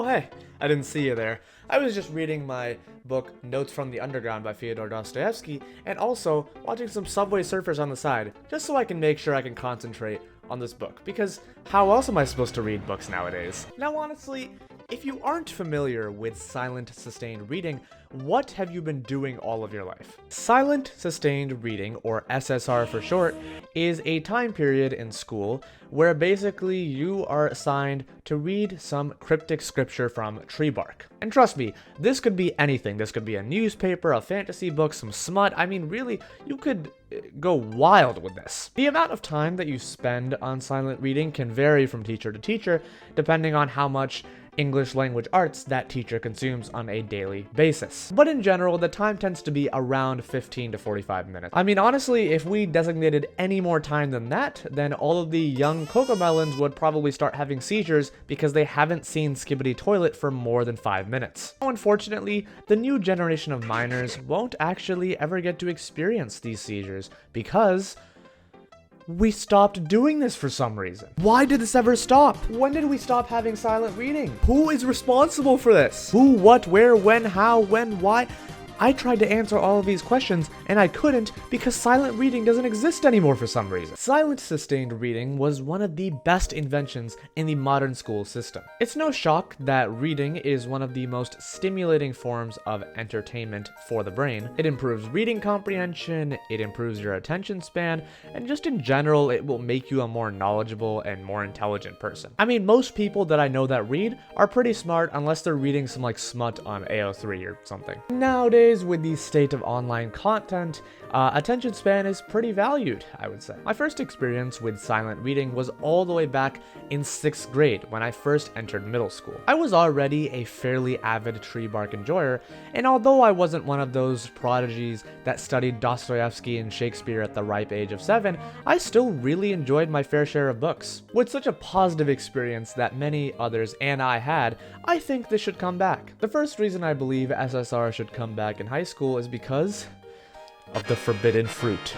hey, I didn't see you there. I was just reading my book Notes from the Underground by Fyodor Dostoevsky, and also watching some Subway Surfers on the side, just so I can make sure I can concentrate on this book, because how else am I supposed to read books nowadays? Now honestly, if you aren't familiar with silent sustained reading, what have you been doing all of your life? Silent sustained reading, or SSR for short, is a time period in school where basically you are assigned to read some cryptic scripture from tree bark. And trust me, this could be anything. This could be a newspaper, a fantasy book, some smut. I mean, really, you could go wild with this. The amount of time that you spend on silent reading can vary from teacher to teacher, depending on how much English language arts that teacher consumes on a daily basis. But in general, the time tends to be around 15 to 45 minutes. I mean, honestly, if we designated any more time than that, then all of the young cocomelons would probably start having seizures because they haven't seen Skibbity Toilet for more than 5 minutes. Unfortunately, the new generation of minors won't actually ever get to experience these seizures because we stopped doing this for some reason. Why did this ever stop? When did we stop having silent reading? Who is responsible for this? Who, what, where, when, how, when, why? I tried to answer all of these questions, and I couldn't because silent reading doesn't exist anymore for some reason. Silent sustained reading was one of the best inventions in the modern school system. It's no shock that reading is one of the most stimulating forms of entertainment for the brain. It improves reading comprehension, it improves your attention span, and just in general, it will make you a more knowledgeable and more intelligent person. I mean, most people that I know that read are pretty smart unless they're reading some like smut on AO3 or something. Nowadays, with the state of online content, attention span is pretty valued, I would say. My first experience with silent reading was all the way back in 6th grade when I first entered middle school. I was already a fairly avid tree bark enjoyer, and although I wasn't one of those prodigies that studied Dostoevsky and Shakespeare at the ripe age of 7, I still really enjoyed my fair share of books. With such a positive experience that many others and I had, I think this should come back. The first reason I believe SSR should come back in high school is because of the forbidden fruit,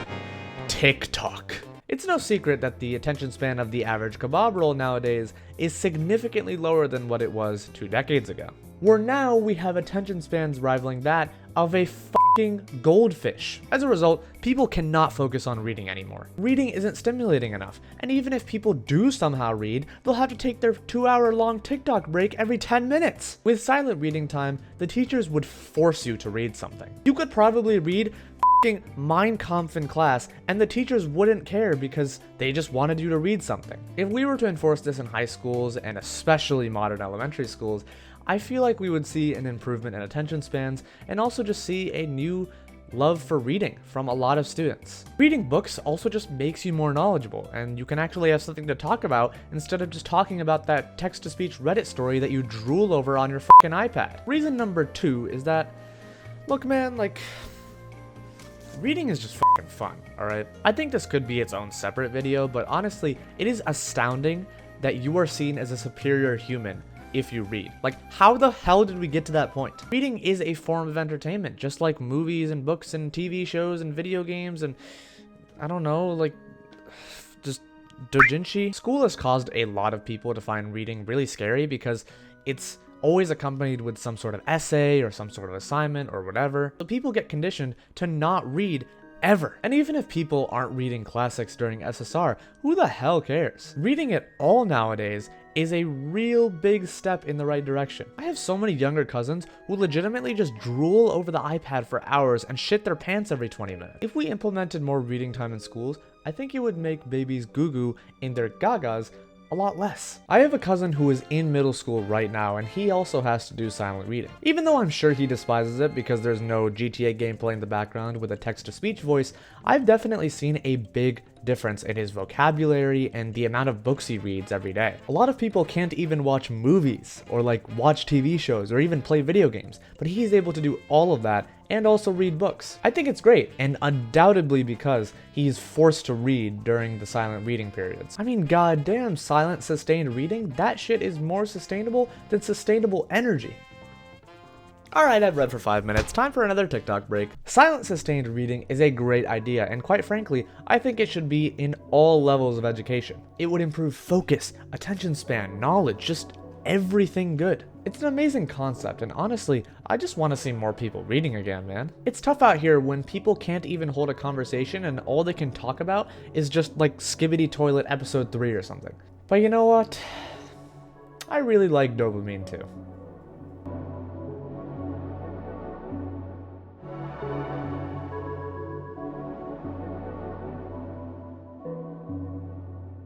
TikTok. It's no secret that the attention span of the average kebab roll nowadays is significantly lower than what it was 2 decades ago. Where now we have attention spans rivaling that of a fucking goldfish. As a result, people cannot focus on reading anymore. Reading isn't stimulating enough, and even if people do somehow read, they'll have to take their 2-hour-long TikTok break every 10 minutes. With silent reading time, the teachers would force you to read something. You could probably read Mein Kampf in class, and the teachers wouldn't care because they just wanted you to read something. If we were to enforce this in high schools, and especially modern elementary schools, I feel like we would see an improvement in attention spans, and also just see a new love for reading from a lot of students. Reading books also just makes you more knowledgeable, and you can actually have something to talk about instead of just talking about that text-to-speech Reddit story that you drool over on your fucking iPad. Reason number 2 is that, look man, like, reading is just fucking fun, alright? I think this could be its own separate video, but honestly, it is astounding that you are seen as a superior human if you read. Like, how the hell did we get to that point? Reading is a form of entertainment, just like movies and books and TV shows and video games and, I don't know, like, just doujinshi. School has caused a lot of people to find reading really scary because it's always accompanied with some sort of essay or some sort of assignment or whatever. So people get conditioned to not read ever. And even if people aren't reading classics during SSR, who the hell cares? Reading at all nowadays is a real big step in the right direction. I have so many younger cousins who legitimately just drool over the iPad for hours and shit their pants every 20 minutes. If we implemented more reading time in schools, I think it would make babies goo-goo in their gagas a lot less. I have a cousin who is in middle school right now, and he also has to do silent reading. Even though I'm sure he despises it because there's no GTA gameplay in the background with a text-to-speech voice, I've definitely seen a big difference in his vocabulary and the amount of books he reads every day. A lot of people can't even watch movies or like watch TV shows or even play video games, but he's able to do all of that and also read books. I think it's great, and undoubtedly because he's forced to read during the silent reading periods. I mean, goddamn, silent sustained reading? That shit is more sustainable than sustainable energy. Alright, I've read for 5 minutes, time for another TikTok break. Silent sustained reading is a great idea, and quite frankly, I think it should be in all levels of education. It would improve focus, attention span, knowledge, just everything good. It's an amazing concept, and honestly, I just want to see more people reading again, man. It's tough out here when people can't even hold a conversation and all they can talk about is just like Skibbity Toilet episode 3 or something. But you know what? I really like dopamine too.